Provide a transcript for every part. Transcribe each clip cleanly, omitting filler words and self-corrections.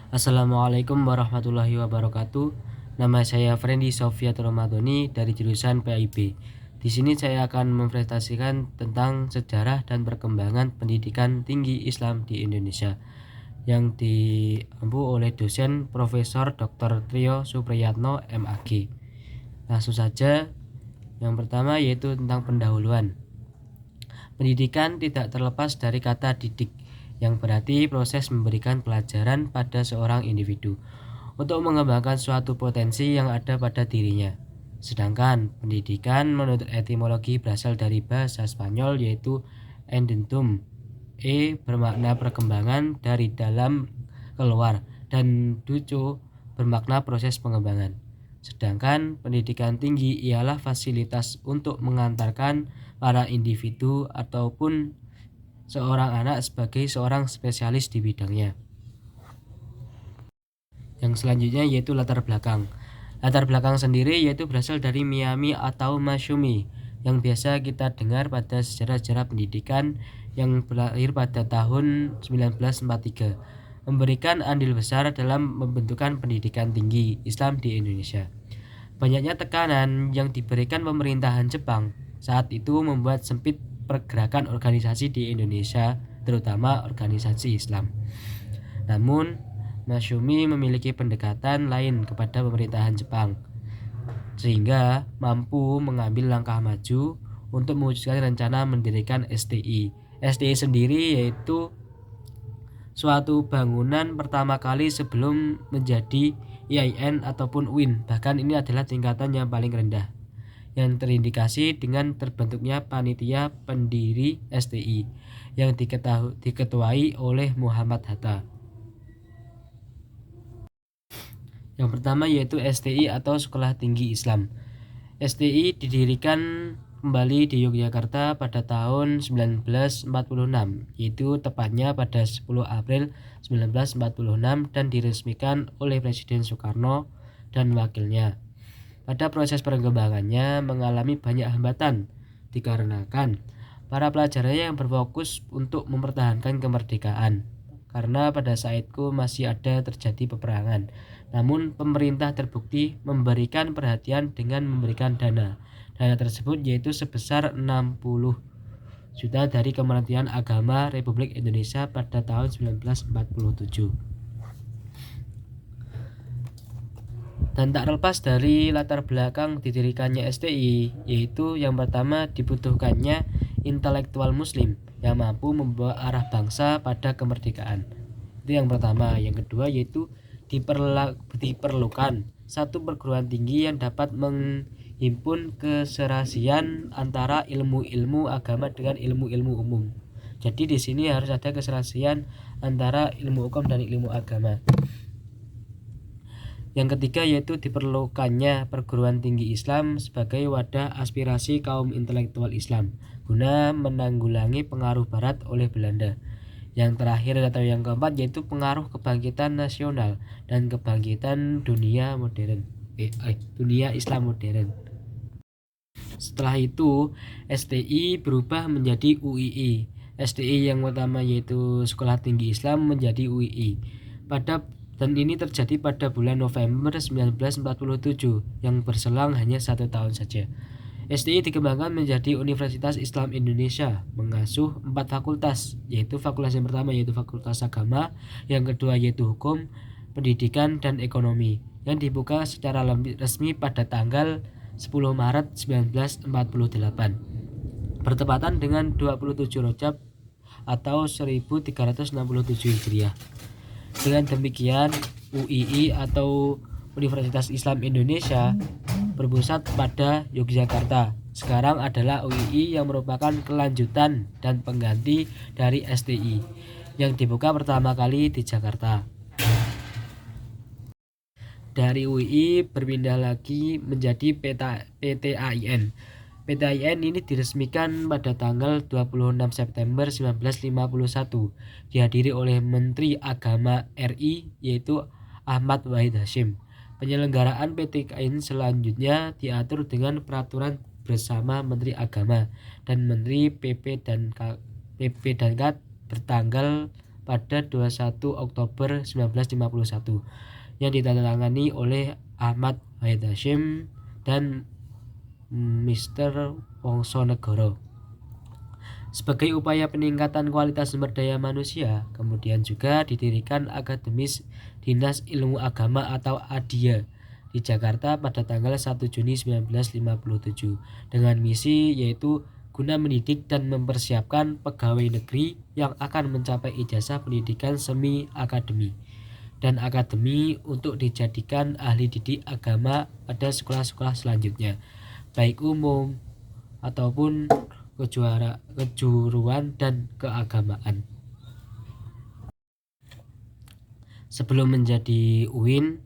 Assalamualaikum warahmatullahi wabarakatuh. Nama saya Frendi Sofiat Romadoni dari jurusan PIB. Di sini saya akan mempresentasikan tentang sejarah dan perkembangan pendidikan tinggi Islam di Indonesia yang diampu oleh dosen Profesor Dr. Trio Supriyatno MAG. Langsung saja, yang pertama yaitu tentang pendahuluan. Pendidikan tidak terlepas dari kata didik, yang berarti proses memberikan pelajaran pada seorang individu untuk mengembangkan suatu potensi yang ada pada dirinya. Sedangkan pendidikan menurut etimologi berasal dari bahasa Spanyol yaitu endentum, bermakna perkembangan dari dalam keluar, dan duco bermakna proses pengembangan. Sedangkan pendidikan tinggi ialah fasilitas untuk mengantarkan para individu ataupun seorang anak sebagai seorang spesialis di bidangnya. Yang selanjutnya yaitu latar belakang. Latar belakang sendiri yaitu berasal dari Miami atau Masyumi yang biasa kita dengar pada sejarah-sejarah pendidikan yang berakhir pada tahun 1943, memberikan andil besar dalam pembentukan pendidikan tinggi Islam di Indonesia. Banyaknya tekanan yang diberikan pemerintahan Jepang saat itu membuat sempit pergerakan organisasi di Indonesia, terutama organisasi Islam. Namun, Masyumi memiliki pendekatan lain kepada pemerintahan Jepang, sehingga mampu mengambil langkah maju untuk mewujudkan rencana mendirikan STI. STI sendiri yaitu suatu bangunan pertama kali sebelum menjadi IAIN ataupun UIN. Bahkan ini adalah tingkatan yang paling rendah, yang terindikasi dengan terbentuknya panitia pendiri STI yang diketuai oleh Muhammad Hatta. Yang pertama yaitu STI atau Sekolah Tinggi Islam. STI didirikan kembali di Yogyakarta pada tahun 1946, yaitu tepatnya pada 10 April 1946 dan diresmikan oleh Presiden Soekarno dan wakilnya. Pada proses perkembangannya mengalami banyak hambatan dikarenakan para pelajarnya yang berfokus untuk mempertahankan kemerdekaan, karena pada saat itu masih ada terjadi peperangan. Namun pemerintah terbukti memberikan perhatian dengan memberikan dana. Dana tersebut yaitu sebesar 60 juta dari Kementerian Agama Republik Indonesia pada tahun 1947. Dan tak terlepas dari latar belakang didirikannya STI, yaitu yang pertama dibutuhkannya intelektual muslim yang mampu membawa arah bangsa pada kemerdekaan. Itu yang pertama. Yang kedua yaitu diperlukan satu perguruan tinggi yang dapat menghimpun keserasian antara ilmu-ilmu agama dengan ilmu-ilmu umum. Jadi di sini harus ada keserasian antara ilmu hukum dan ilmu agama. Yang ketiga yaitu diperlukannya perguruan tinggi Islam sebagai wadah aspirasi kaum intelektual Islam guna menanggulangi pengaruh Barat oleh Belanda. Yang terakhir atau yang keempat yaitu pengaruh kebangkitan nasional dan kebangkitan dunia modern, dunia Islam modern. Setelah itu STI berubah menjadi UII. STI yang pertama yaitu Sekolah Tinggi Islam menjadi UII dan ini terjadi pada bulan November 1947 yang berselang hanya 1 tahun saja. STI dikembangkan menjadi Universitas Islam Indonesia, mengasuh 4 fakultas, yaitu fakultas yang pertama yaitu Fakultas Agama, yang kedua yaitu Hukum, Pendidikan, dan Ekonomi, yang dibuka secara resmi pada tanggal 10 Maret 1948, bertepatan dengan 27 Rajab atau 1367 Hijriah. Dengan demikian, UII atau Universitas Islam Indonesia berpusat pada Yogyakarta sekarang adalah UII yang merupakan kelanjutan dan pengganti dari STI yang dibuka pertama kali di Jakarta. Dari UII berpindah lagi menjadi PTAIN. PTAIN ini diresmikan pada tanggal 26 September 1951, dihadiri oleh Menteri Agama RI yaitu Ahmad Wahid Hasyim. Penyelenggaraan PTAIN selanjutnya diatur dengan peraturan bersama Menteri Agama dan Menteri PP dan K bertanggal pada 21 Oktober 1951 yang ditandatangani oleh Ahmad Wahid Hasyim dan Mr. Wongsonegoro. Sebagai upaya peningkatan kualitas sumber daya manusia, kemudian juga didirikan Akademis Dinas Ilmu Agama atau ADIA di Jakarta pada tanggal 1 Juni 1957 dengan misi yaitu guna mendidik dan mempersiapkan pegawai negeri yang akan mencapai ijazah pendidikan semi akademi dan akademi untuk dijadikan ahli didik agama pada sekolah-sekolah selanjutnya, baik umum ataupun kejuruan dan keagamaan. Sebelum menjadi UIN,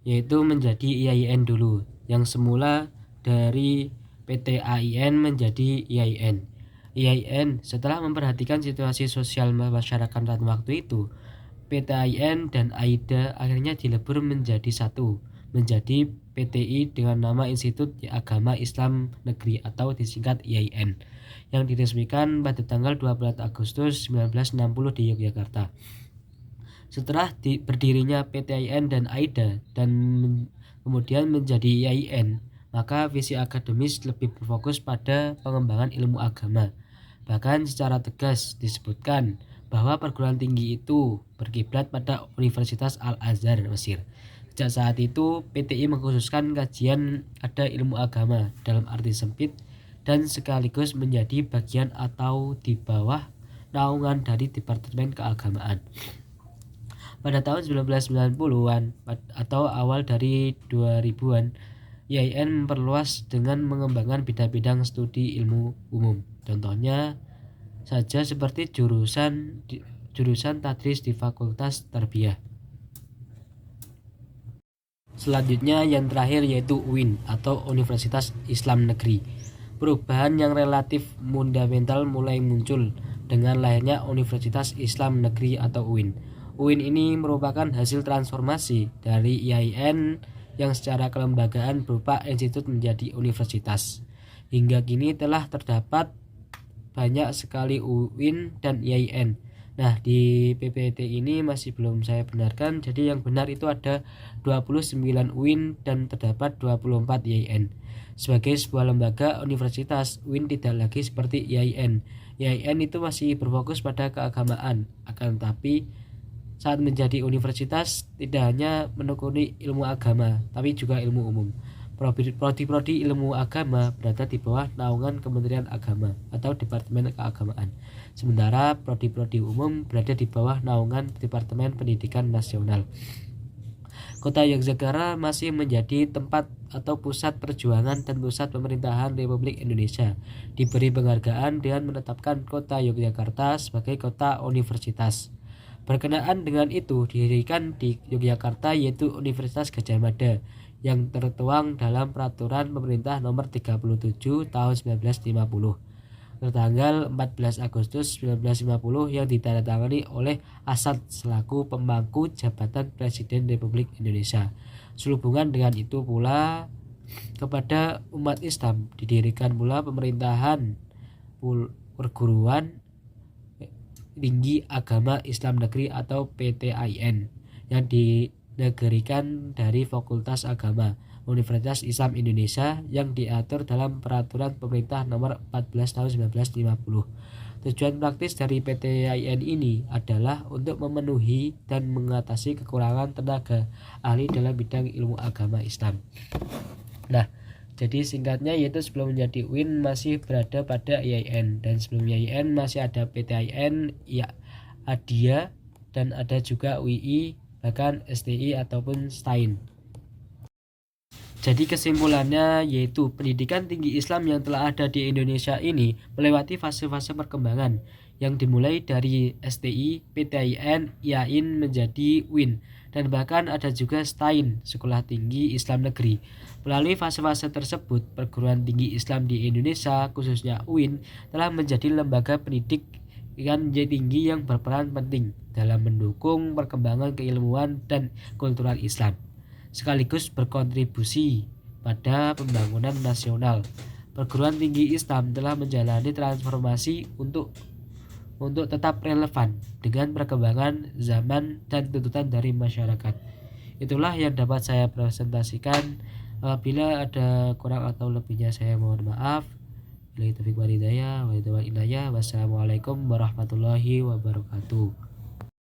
yaitu menjadi IAIN dulu, yang semula dari PT AIN menjadi IAIN. IAIN setelah memperhatikan situasi sosial masyarakat pada waktu itu, PT AIN dan AIDA akhirnya dilebur menjadi satu, menjadi PTI dengan nama Institut Agama Islam Negeri atau disingkat IAIN, yang diresmikan pada tanggal 12 Agustus 1960 di Yogyakarta. Setelah berdirinya PT AIN dan AIDA dan kemudian menjadi IAIN, maka visi akademis lebih berfokus pada pengembangan ilmu agama. Bahkan secara tegas disebutkan bahwa perguruan tinggi itu berkiblat pada Universitas Al-Azhar Mesir. Sejak saat itu, PTI mengkhususkan kajian ada ilmu agama dalam arti sempit dan sekaligus menjadi bagian atau di bawah naungan dari Departemen Keagamaan. Pada tahun 1990-an atau awal dari 2000-an, IAIN memperluas dengan mengembangkan bidang-bidang studi ilmu umum. Contohnya saja seperti jurusan tadris di Fakultas Tarbiyah. Selanjutnya yang terakhir yaitu UIN atau Universitas Islam Negeri. Perubahan yang relatif fundamental mulai muncul dengan lahirnya Universitas Islam Negeri atau UIN. UIN ini merupakan hasil transformasi dari IAIN yang secara kelembagaan berupa institut menjadi universitas. Hingga kini telah terdapat banyak sekali UIN dan IAIN. Nah, di PPT ini masih belum saya benarkan, jadi yang benar itu ada 29 UIN dan terdapat 24 IAIN. Sebagai sebuah lembaga universitas, UIN tidak lagi seperti IAIN. IAIN itu masih berfokus pada keagamaan, akan tetapi saat menjadi universitas tidak hanya menekuni ilmu agama, tapi juga ilmu umum. Prodi-prodi ilmu agama berada di bawah naungan Kementerian Agama atau Departemen Keagamaan. Sementara prodi-prodi umum berada di bawah naungan Departemen Pendidikan Nasional. Kota Yogyakarta masih menjadi tempat atau pusat perjuangan dan pusat pemerintahan Republik Indonesia. Diberi penghargaan dengan menetapkan Kota Yogyakarta sebagai kota universitas. Berkenaan dengan itu didirikan di Yogyakarta yaitu Universitas Gadjah Mada yang tertuang dalam Peraturan Pemerintah Nomor 37 Tahun 1950 tertanggal 14 Agustus 1950 yang ditandatangani oleh Asad selaku pemangku jabatan Presiden Republik Indonesia. Sehubungan dengan itu pula kepada umat Islam didirikan pula pemerintahan perguruan tinggi agama Islam Negeri atau PTAIN yang dinegerikan dari Fakultas Agama Universitas Islam Indonesia yang diatur dalam Peraturan Pemerintah Nomor 14 Tahun 1950. Tujuan praktis dari PTAIN ini adalah untuk memenuhi dan mengatasi kekurangan tenaga ahli dalam bidang ilmu agama Islam. Nah, jadi singkatnya yaitu sebelum menjadi UIN masih berada pada IAIN, dan sebelum IAIN masih ada PTAIN, ADIA, dan ada juga UII, bahkan STI ataupun STAIN. Jadi kesimpulannya yaitu pendidikan tinggi Islam yang telah ada di Indonesia ini melewati fase-fase perkembangan yang dimulai dari STI, PTAIN, IAIN menjadi UIN, dan bahkan ada juga STAIN, Sekolah Tinggi Islam Negeri. Melalui fase-fase tersebut, perguruan tinggi Islam di Indonesia, khususnya UIN, telah menjadi lembaga pendidikan tinggi yang berperan penting dalam mendukung perkembangan keilmuan dan kultural Islam, sekaligus berkontribusi pada pembangunan nasional. Perguruan tinggi Islam telah menjalani transformasi untuk untuk tetap relevan dengan perkembangan zaman dan tuntutan dari masyarakat. Itulah yang dapat saya presentasikan. Apabila ada kurang atau lebihnya saya mohon maaf. Wassalamualaikum warahmatullahi wabarakatuh.